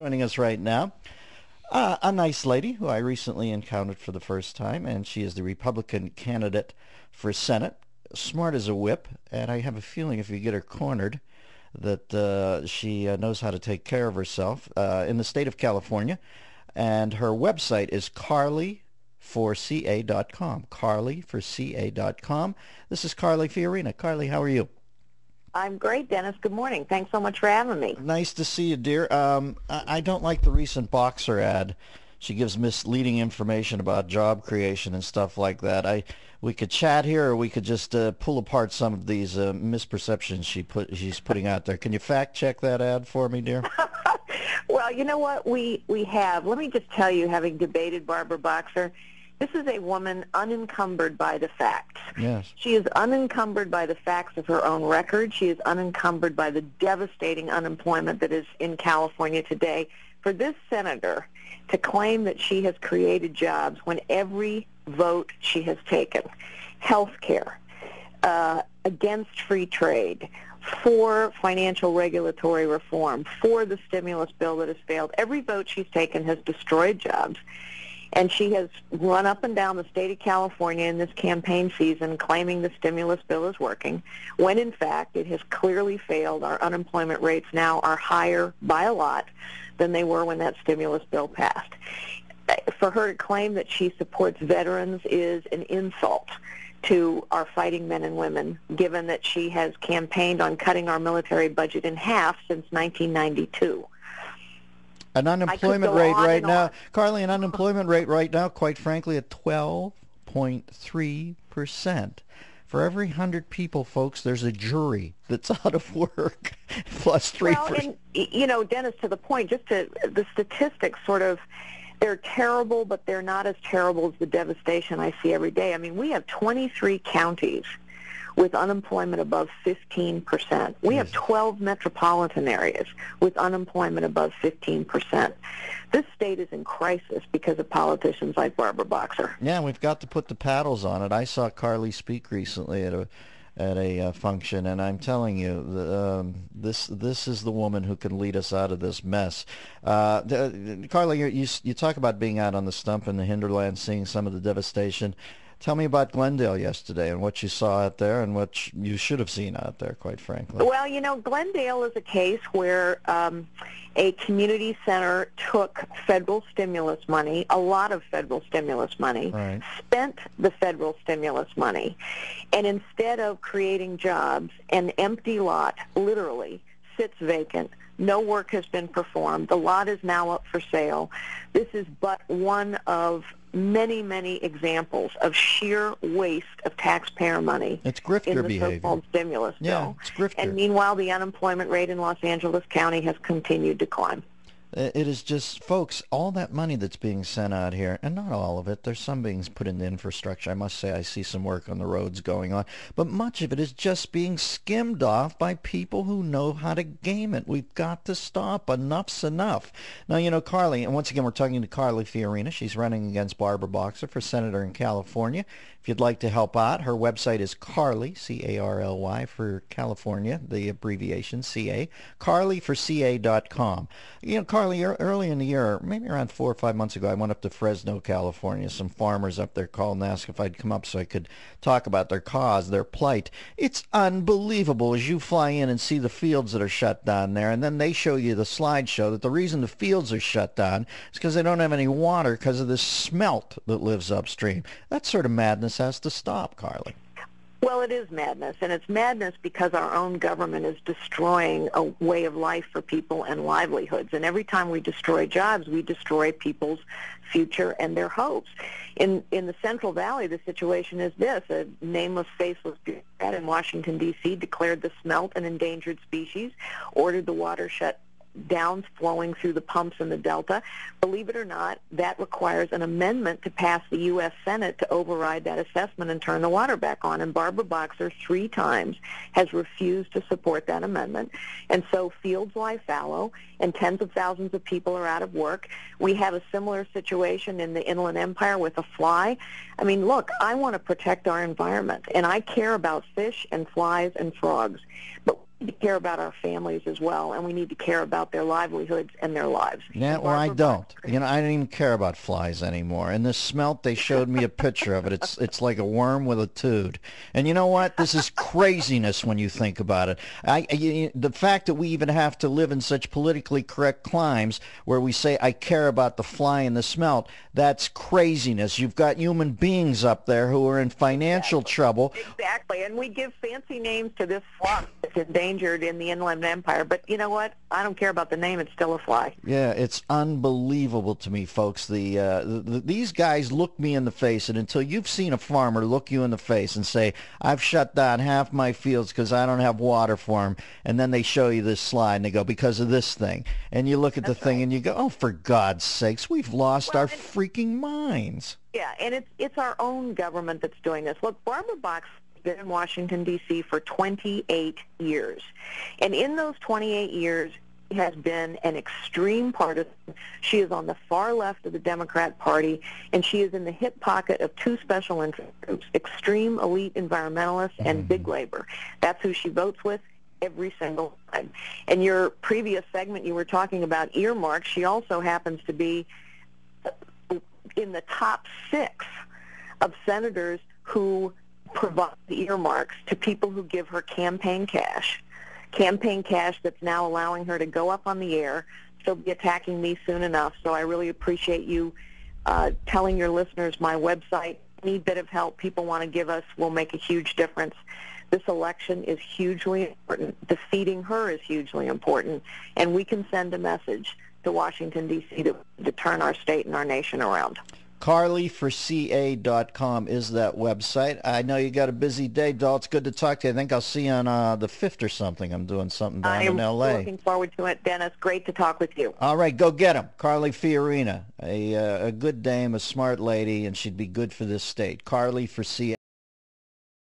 Joining us right now, a nice lady who I recently encountered for the first time, and she is the Republican candidate for Senate, smart as a whip, and I have a feeling if you get her cornered, that she knows how to take care of herself in the state of California, and her website is carly4ca.com, carly4ca.com. This is Carly Fiorina. Carly, how are you? I'm great, Dennis. Good morning. Thanks so much for having me. Nice to see you, dear. I don't like the recent Boxer ad. She gives misleading information about job creation and stuff like that. We could chat here, or we could just pull apart some of these misperceptions she's putting out there. Can you fact check that ad for me, dear? Well, you know what? We have. Let me just tell you, having debated Barbara Boxer, this is a woman unencumbered by the facts. Yes. She is unencumbered by the facts of her own record. She is unencumbered by the devastating unemployment that is in California today. For this senator to claim that she has created jobs when every vote she has taken, health care, against free trade, for financial regulatory reform, for the stimulus bill that has failed, every vote she's taken has destroyed jobs. And she has run up and down the state of California in this campaign season claiming the stimulus bill is working, when in fact it has clearly failed. Our unemployment rates now are higher by a lot than they were when that stimulus bill passed. For her to claim that she supports veterans is an insult to our fighting men and women, given that she has campaigned on cutting our military budget in half since 1992. An unemployment rate right now, Carly, an unemployment rate right now, quite frankly, at 12.3%. For every 100 people, folks, there's a jury that's out of work, plus 3%. Well, and, you know, Dennis, to the point, the statistics sort of, they're terrible, but they're not as terrible as the devastation I see every day. I mean, we have 23 counties with unemployment above 15%. We have 12 metropolitan areas with unemployment above 15%. This state is in crisis because of politicians like Barbara Boxer. Yeah, we've got to put the paddles on it. I saw Carly speak recently at a function, and I'm telling you, this is the woman who can lead us out of this mess. Carly, you talk about being out on the stump in the hinterland, seeing some of the devastation. Tell me about Glendale yesterday and what you saw out there and what you should have seen out there, quite frankly. Well, you know, Glendale is a case where a community center took federal stimulus money, a lot of federal stimulus money, right, spent the federal stimulus money, and instead of creating jobs, an empty lot literally sits vacant. No work has been performed. The lot is now up for sale. This is but one of many, many examples of sheer waste of taxpayer money. It's grifter in the behavior. So-called stimulus bill. Yeah, it's grifter. And meanwhile, the unemployment rate in Los Angeles County has continued to climb. It is just, folks, all that money that's being sent out here, and not all of it, there's some being put into infrastructure. I must say I see some work on the roads going on, but much of it is just being skimmed off by people who know how to game it. We've got to stop. Enough's enough. Now, you know, Carly, and once again, we're talking to Carly Fiorina. She's running against Barbara Boxer for senator in California. If you'd like to help out, her website is Carly, C-A-R-L-Y for California, the abbreviation C-A, carly4ca.com. You know, Carly, early in the year, maybe around 4 or 5 months ago, I went up to Fresno, California. Some farmers up there called and asked if I'd come up so I could talk about their cause, their plight. It's unbelievable as you fly in and see the fields that are shut down there, and then they show you the slideshow that the reason the fields are shut down is because they don't have any water because of this smelt that lives upstream. That sort of madness has to stop, Carly. Well, it is madness, and it's madness because our own government is destroying a way of life for people and livelihoods. And every time we destroy jobs, we destroy people's future and their hopes. In the Central Valley, the situation is this. A nameless, faceless bureaucrat in Washington, D.C. declared the smelt an endangered species, ordered the water shut down flowing through the pumps in the Delta. Believe it or not, that requires an amendment to pass the U.S. Senate to override that assessment and turn the water back on. And Barbara Boxer 3 times has refused to support that amendment. And so fields lie fallow, and tens of thousands of people are out of work. We have a similar situation in the Inland Empire with a fly. I mean, look, I want to protect our environment, and I care about fish and flies and frogs. But need to care about our families as well, and we need to care about their livelihoods and their lives. Yeah, well, I don't. You know, I don't even care about flies anymore. And this smelt, they showed me a picture of it. It's like a worm with a tood. And you know what? This is craziness when you think about it. The fact that we even have to live in such politically correct climes where we say, I care about the fly and the smelt, that's craziness. You've got human beings up there who are in financial trouble. Exactly, and we give fancy names to this fly that's endangered in the Inland Empire. But you know what? I don't care about the name. It's still a fly. Yeah, it's unbelievable to me, folks. These guys look me in the face, and until you've seen a farmer look you in the face and say, I've shut down half my fields because I don't have water for them, and then they show you this slide, and they go, because of this thing. And you look at the thing, and you go, oh, for God's sakes, we've lost our freaking minds. Yeah, and it's our own government that's doing this. Look, Barbara Box been in Washington, D.C. for 28 years. And in those 28 years, she has been an extreme partisan. She is on the far left of the Democrat Party, and she is in the hip pocket of two special interest groups, extreme elite environmentalists and big labor. That's who she votes with every single time. In your previous segment, you were talking about earmarks. She also happens to be in the top 6 of senators who provide earmarks to people who give her campaign cash that's now allowing her to go up on the air. She'll be attacking me soon enough, so I really appreciate you telling your listeners my website. Any bit of help people want to give us will make a huge difference. This election is hugely important. Defeating her is hugely important, and we can send a message to Washington, D.C. to turn our state and our nation around. CarlyForCA.com is that website. I know you got a busy day, Doll. It's good to talk to you. I think I'll see you on the 5th or something. I'm doing something down in L.A. I'm looking forward to it, Dennis. Great to talk with you. All right, go get him. Carly Fiorina, a good dame, a smart lady, and she'd be good for this state. Carly for CA.